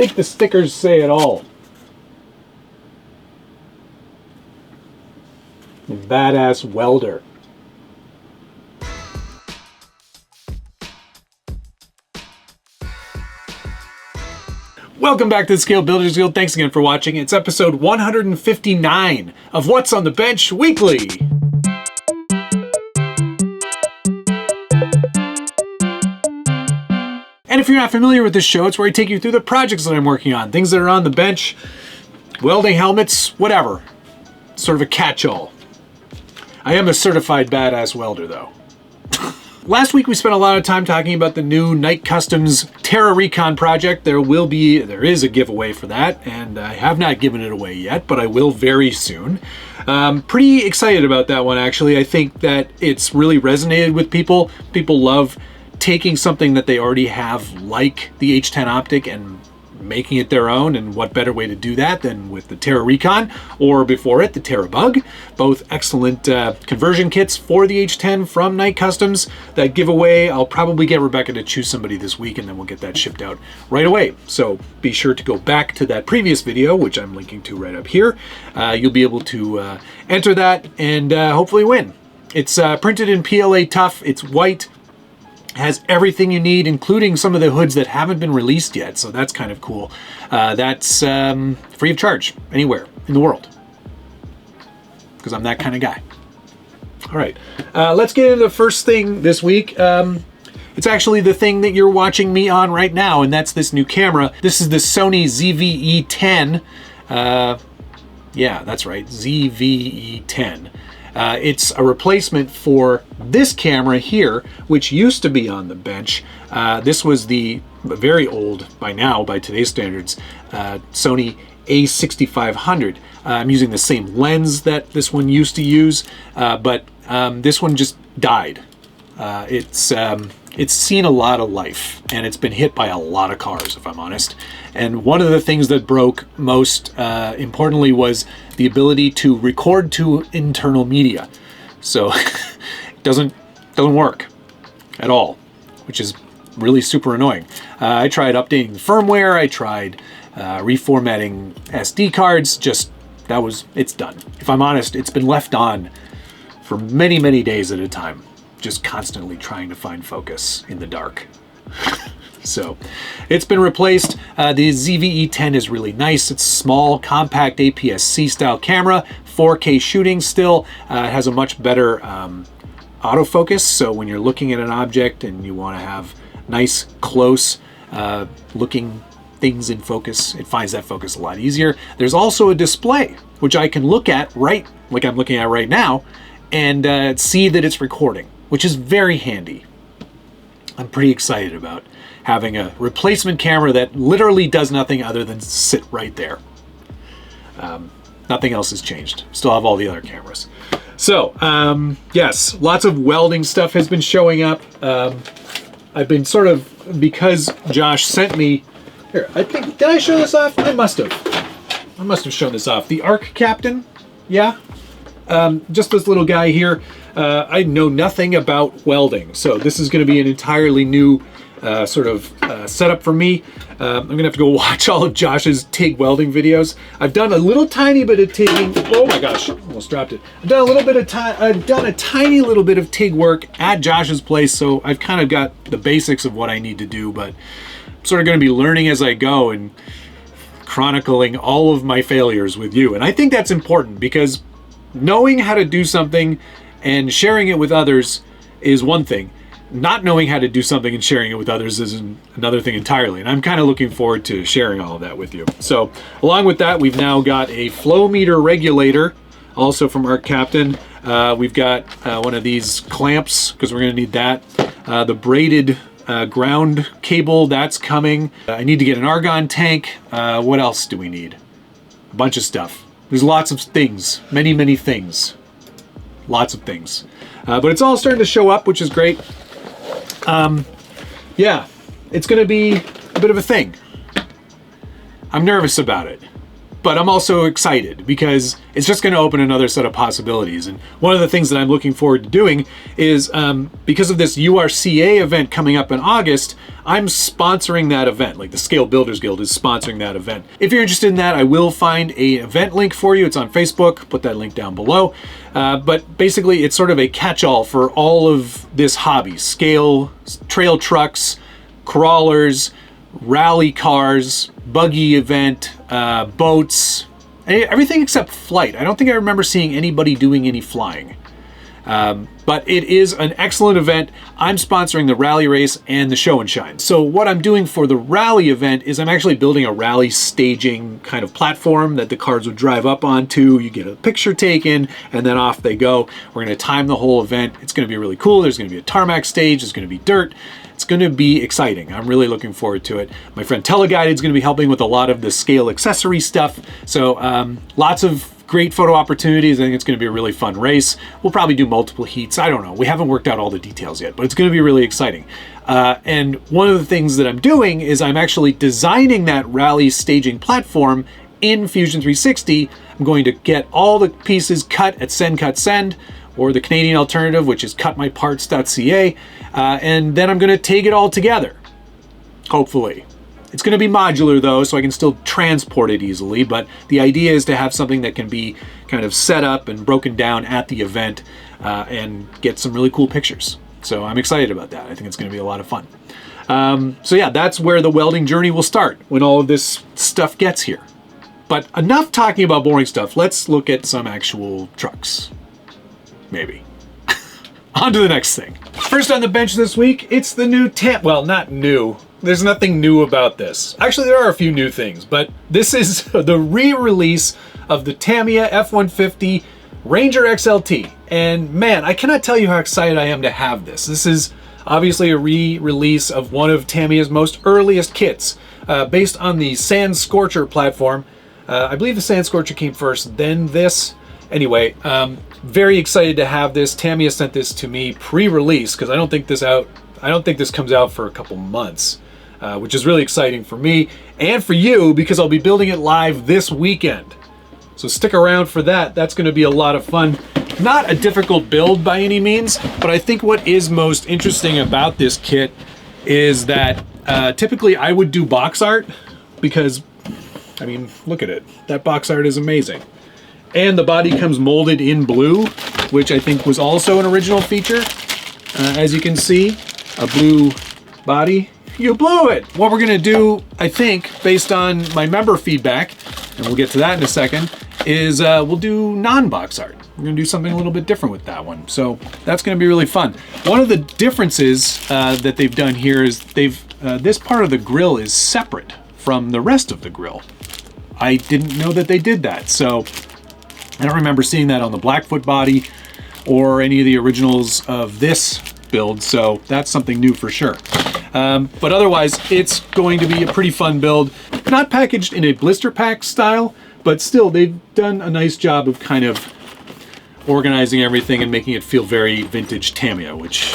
think the stickers say it all. Badass welder. Welcome back to the Scale Builders Guild. Thanks again for watching. It's episode 159 of What's on the Bench Weekly. And if you're not familiar with this show, it's where I take you through the projects that I'm working on, things that are on the bench, welding helmets, whatever. Sort of a catch-all. I am a certified badass welder, though. Last week we spent a lot of time talking about the new Night Customs Terra Recon project. There is a giveaway for that, and I have not given it away yet, but I will very soon. Pretty excited about that one, actually. I think that it's really resonated with people. People love taking something that they already have, like the H10 optic, and making it their own, and what better way to do that than with the Terra Recon, or before it, the Terra Bug. Both excellent conversion kits for the H10 from Night Customs. That giveaway, I'll probably get Rebecca to choose somebody this week, and then we'll get that shipped out right away. So be sure to go back to that previous video, which I'm linking to right up here. You'll be able to enter that and hopefully win. It's printed in PLA Tough. It's white. Has everything you need, including some of the hoods that haven't been released yet, so that's kind of cool. That's free of charge anywhere in the world, because I'm that kind of guy. All right, let's get into the first thing this week. It's actually the thing that you're watching me on right now, and that's this new camera. This is the Sony ZV-E10. Yeah, that's right, ZV-E10. It's a replacement for this camera here, which used to be on the bench. This was the very old, by now, by today's standards, Sony A6500. I'm using the same lens that this one used to use, but this one just died. It's seen a lot of life, and it's been hit by a lot of cars, if I'm honest. And one of the things that broke most importantly was the ability to record to internal media. So it doesn't work at all, which is really super annoying. I tried updating the firmware, I tried reformatting SD cards, it's done. If I'm honest, it's been left on for many, many days at a time, just constantly trying to find focus in the dark. So it's been replaced. The ZV-E10 is really nice. It's small, compact APS-C style camera, 4K shooting still. It has a much better autofocus, so when you're looking at an object and you want to have nice, close looking things in focus, it finds that focus a lot easier. There's also a display, which I can look at right, like I'm looking at right now, and see that it's recording, which is very handy. I'm pretty excited about having a replacement camera that literally does nothing other than sit right there. Nothing else has changed. Still have all the other cameras. So, yes, lots of welding stuff has been showing up. I've been sort of, because Josh sent me, here, I think, did I show this off? I must have shown this off. The Arc Captain, yeah? Just this little guy here. I know nothing about welding, so this is going to be an entirely new setup for me. I'm gonna have to go watch all of Josh's TIG welding videos. I've done a little tiny bit of TIGging. Oh my gosh, almost dropped it. I've done a tiny little bit of TIG work at Josh's place, so I've kind of got the basics of what I need to do, but I'm sort of going to be learning as I go and chronicling all of my failures with you. And I think that's important, because knowing how to do something and sharing it with others is one thing. Not knowing how to do something and sharing it with others is another thing entirely. And I'm kind of looking forward to sharing all of that with you. So along with that, we've now got a flow meter regulator, also from Arc Captain. We've got one of these clamps, because we're going to need that. The braided ground cable, that's coming. I need to get an argon tank. What else do we need? A bunch of stuff. There's lots of things, many, many things. Lots of things. But it's all starting to show up, which is great. Yeah, it's going to be a bit of a thing. I'm nervous about it. but I'm also excited because it's just going to open another set of possibilities. And one of the things that I'm looking forward to doing is because of this URCA event coming up in August, I'm sponsoring that event. Like the Scale Builders Guild is sponsoring that event. If you're interested in that, I will find a event link for you. It's on Facebook. Put that link down below. But basically, it's sort of a catch-all for all of this hobby: scale, trail trucks, crawlers, rally cars, buggy event, boats, everything except flight. I don't think I remember seeing anybody doing any flying. But it is an excellent event. I'm sponsoring the rally race and the show and shine. So what I'm doing for the rally event is I'm actually building a rally staging kind of platform that the cars would drive up onto. You get a picture taken and then off they go. We're going to time the whole event. It's going to be really cool. There's going to be a tarmac stage. There's going to be dirt. It's going to be exciting. I'm really looking forward to it. My friend Teleguided is going to be helping with a lot of the scale accessory stuff. So lots of great photo opportunities. I think it's going to be a really fun race. We'll probably do multiple heats. I don't know. We haven't worked out all the details yet, but it's going to be really exciting. And one of the things that I'm doing is I'm actually designing that rally staging platform in Fusion 360. I'm going to get all the pieces cut at Send Cut Send, or the Canadian alternative, which is cutmyparts.ca, and then I'm going to take it all together, hopefully. It's going to be modular though, so I can still transport it easily, but the idea is to have something that can be kind of set up and broken down at the event and get some really cool pictures. So I'm excited about that. I think it's going to be a lot of fun. So yeah, that's where the welding journey will start, when all of this stuff gets here. But enough talking about boring stuff. Let's look at some actual trucks. Maybe. On to the next thing. First on the bench this week, it's the new well, not new. There's nothing new about this. Actually, there are a few new things, but this is the re-release of the Tamiya F-150 Ranger XLT. And man, I cannot tell you how excited I am to have this. This is obviously a re-release of one of Tamiya's most earliest kits, based on the Sand Scorcher platform. I believe the Sand Scorcher came first, then this. Anyway, very excited to have this. Tamiya sent this to me pre-release because I don't think this comes out for a couple months, which is really exciting for me and for you because I'll be building it live this weekend. So stick around for that. That's going to be a lot of fun. Not a difficult build by any means, but I think what is most interesting about this kit is that typically I would do box art because, I mean, look at it. That box art is amazing. And the body comes molded in blue, which I think was also an original feature. As you can see, a blue body. You blew it! What we're gonna do, I think, based on my member feedback, and we'll get to that in a second, is we'll do non-box art. We're gonna do something a little bit different with that one. So that's gonna be really fun. One of the differences that they've done here is this part of the grill is separate from the rest of the grill. I didn't know that they did that, so I don't remember seeing that on the Blackfoot body or any of the originals of this build, so that's something new for sure. But otherwise, it's going to be a pretty fun build. Not packaged in a blister pack style, but still, they've done a nice job of kind of organizing everything and making it feel very vintage Tamiya, which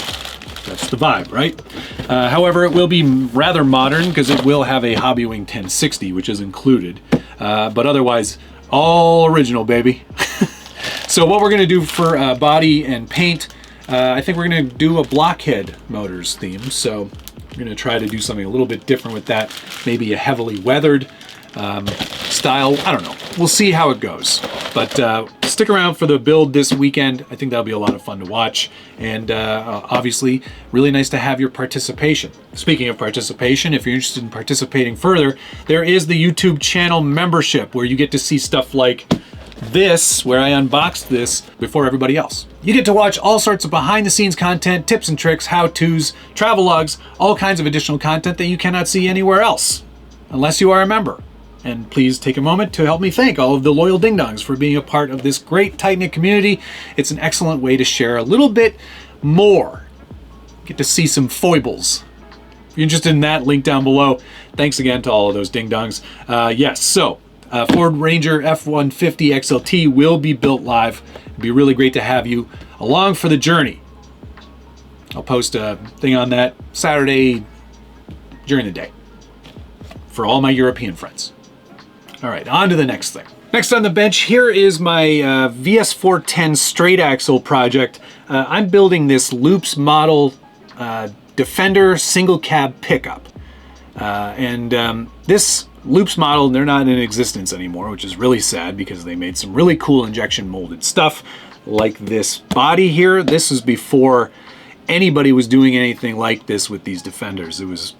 that's the vibe, right? However, it will be rather modern because it will have a Hobbywing 1060, which is included. But otherwise, all original, baby. So what we're gonna do for body and paint, I think we're gonna do a blockhead motors theme. So we're gonna try to do something a little bit different with that. Maybe a heavily weathered style. I don't know. We'll see how it goes. But stick around for the build this weekend. I think that'll be a lot of fun to watch. And obviously, really nice to have your participation. Speaking of participation, if you're interested in participating further, there is the YouTube channel membership where you get to see stuff like this, where I unboxed this before everybody else. You get to watch all sorts of behind the scenes content, tips and tricks, how-tos, travel logs, all kinds of additional content that you cannot see anywhere else, unless you are a member. And please take a moment to help me thank all of the loyal ding-dongs for being a part of this great tight-knit community. It's an excellent way to share a little bit more. Get to see some foibles. If you're interested in that, link down below. Thanks again to all of those ding-dongs. Yes, so Ford Ranger F-150 XLT will be built live. It'd be really great to have you along for the journey. I'll post a thing on that Saturday during the day for all my European friends. All right, on to the next thing. Next on the bench, here is my VS410 straight axle project. I'm building this Loops model Defender single cab pickup. This Loops model, they're not in existence anymore, which is really sad because they made some really cool injection molded stuff like this body here. This is before anybody was doing anything like this with these Defenders. It was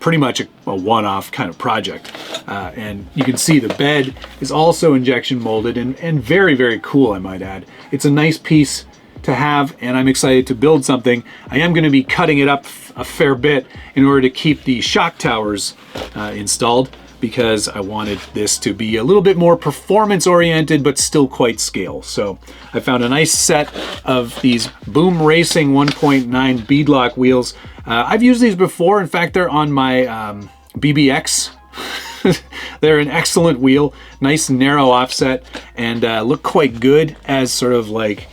pretty much a one-off kind of project. And you can see the bed is also injection molded and very, very cool, I might add. It's a nice piece to have, and I'm excited to build something. I am going to be cutting it up a fair bit in order to keep the shock towers installed, because I wanted this to be a little bit more performance oriented but still quite scale. So I found a nice set of these Boom Racing 1.9 beadlock wheels. I've used these before. In fact, they're on my BBX. They're an excellent wheel, nice narrow offset, and look quite good as sort of like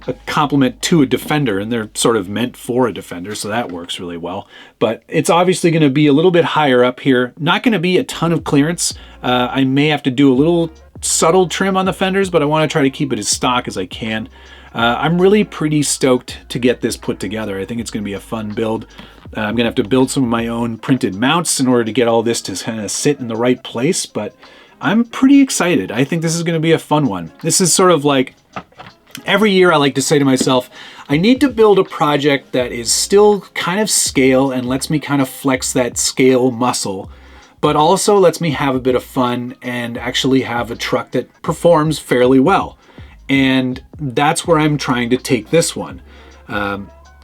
a complement to a Defender, and they're sort of meant for a Defender, so that works really well. But it's obviously going to be a little bit higher up here. Not going to be a ton of clearance. I may have to do a little subtle trim on the fenders, but I want to try to keep it as stock as I can. I'm really pretty stoked to get this put together. I think it's going to be a fun build. I'm going to have to build some of my own printed mounts in order to get all this to kind of sit in the right place, but I'm pretty excited. I think this is going to be a fun one. This is sort of like, every year I like to say to myself, I need to build a project that is still kind of scale and lets me kind of flex that scale muscle, but also lets me have a bit of fun and actually have a truck that performs fairly well. And that's where I'm trying to take this one.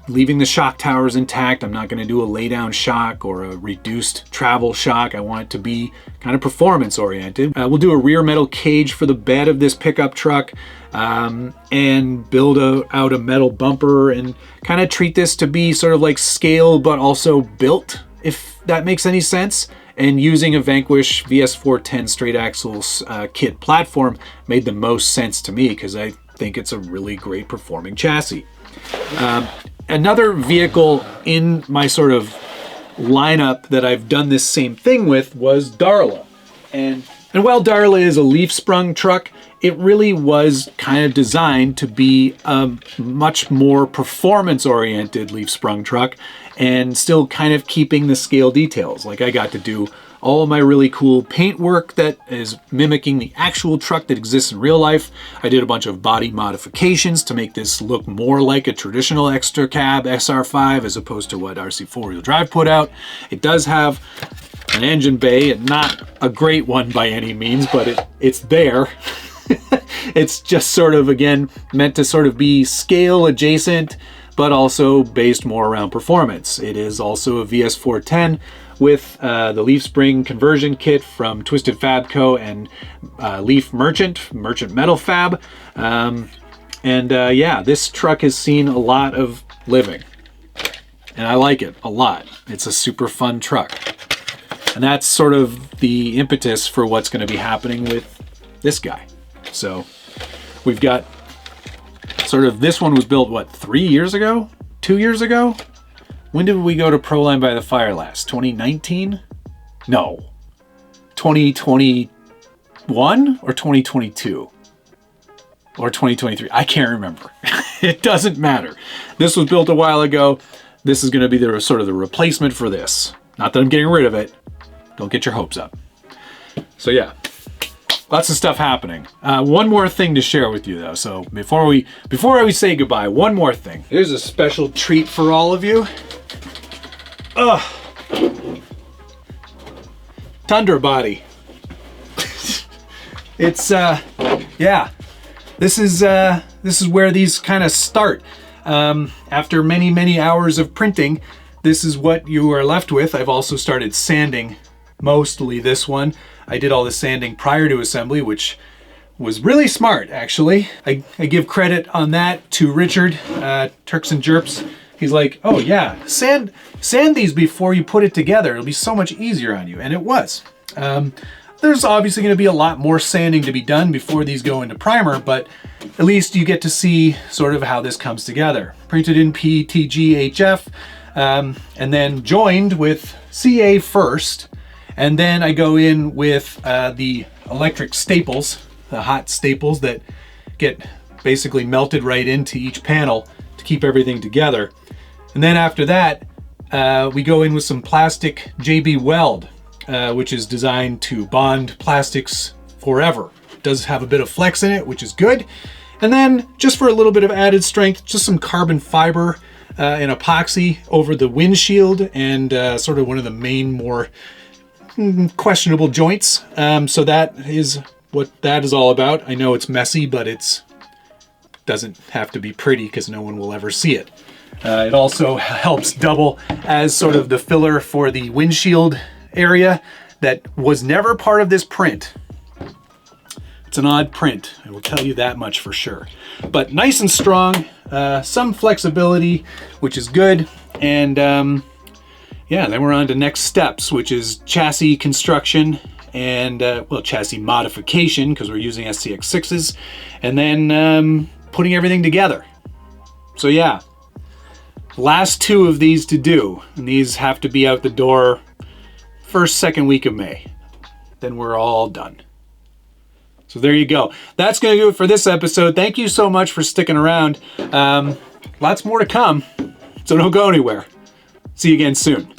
Leaving the shock towers intact. I'm not going to do a lay down shock or a reduced travel shock. I want it to be kind of performance oriented. We'll do a rear metal cage for the bed of this pickup truck, and build out a metal bumper and kind of treat this to be sort of like scale but also built, if that makes any sense. And using a Vanquish VS410 straight axles kit platform made the most sense to me because I think it's a really great performing chassis. Another vehicle in my sort of lineup that I've done this same thing with was Darla. And while Darla is a leaf sprung truck, it really was kind of designed to be a much more performance oriented leaf sprung truck and still kind of keeping the scale details. Like I got to do all of my really cool paint work that is mimicking the actual truck that exists in real life. I did a bunch of body modifications to make this look more like a traditional extra cab SR5 as opposed to what RC 4-wheel drive put out. It does have an engine bay, and not a great one by any means, but it's there. It's just sort of, again, meant to sort of be scale adjacent, but also based more around performance. It is also a VS410 with the leaf spring conversion kit from Twisted Fab Co. and Leaf Merchant Metal Fab. Yeah, this truck has seen a lot of living, and I like it a lot. It's a super fun truck. And that's sort of the impetus for what's going to be happening with this guy. So we've got sort of, this one was built, what, 3 years ago? 2 years ago? When did we go to Proline by the Fire last? 2019? No. 2021 or 2022? Or 2023? I can't remember. It doesn't matter. This was built a while ago. This is going to be the sort of the replacement for this. Not that I'm getting rid of it. Don't get your hopes up. So yeah, lots of stuff happening. One more thing to share with you though. So before we say goodbye, one more thing. Here's a special treat for all of you. Tundra body. It's yeah. This is where these kind of start. After many hours of printing, this is what you are left with. I've also started sanding mostly this one. I did all the sanding prior to assembly, which was really smart, actually. I give credit on that to Richard, Turks and Jerps. He's like, oh yeah, sand these before you put it together. It'll be so much easier on you, and it was. There's obviously going to be a lot more sanding to be done before these go into primer, but at least you get to see sort of how this comes together. Printed in PETG HF, and then joined with CA first. And then I go in with the electric staples, the hot staples that get basically melted right into each panel to keep everything together. And then after that, we go in with some plastic JB Weld, which is designed to bond plastics forever. It does have a bit of flex in it, which is good. And then just for a little bit of added strength, just some carbon fiber and epoxy over the windshield and sort of one of the main more questionable joints. So that is what that is all about. I know it's messy, but it doesn't have to be pretty because no one will ever see it. It also helps double as sort of the filler for the windshield area that was never part of this print. It's an odd print, I will tell you that much for sure. But nice and strong, some flexibility, which is good. And yeah, then we're on to next steps, which is chassis construction and, well, chassis modification, because we're using SCX6s, and then putting everything together. So yeah, last 2 of these to do, and these have to be out the door first, second week of May. Then we're all done. So there you go. That's going to do it for this episode. Thank you so much for sticking around. Lots more to come, so don't go anywhere. See you again soon.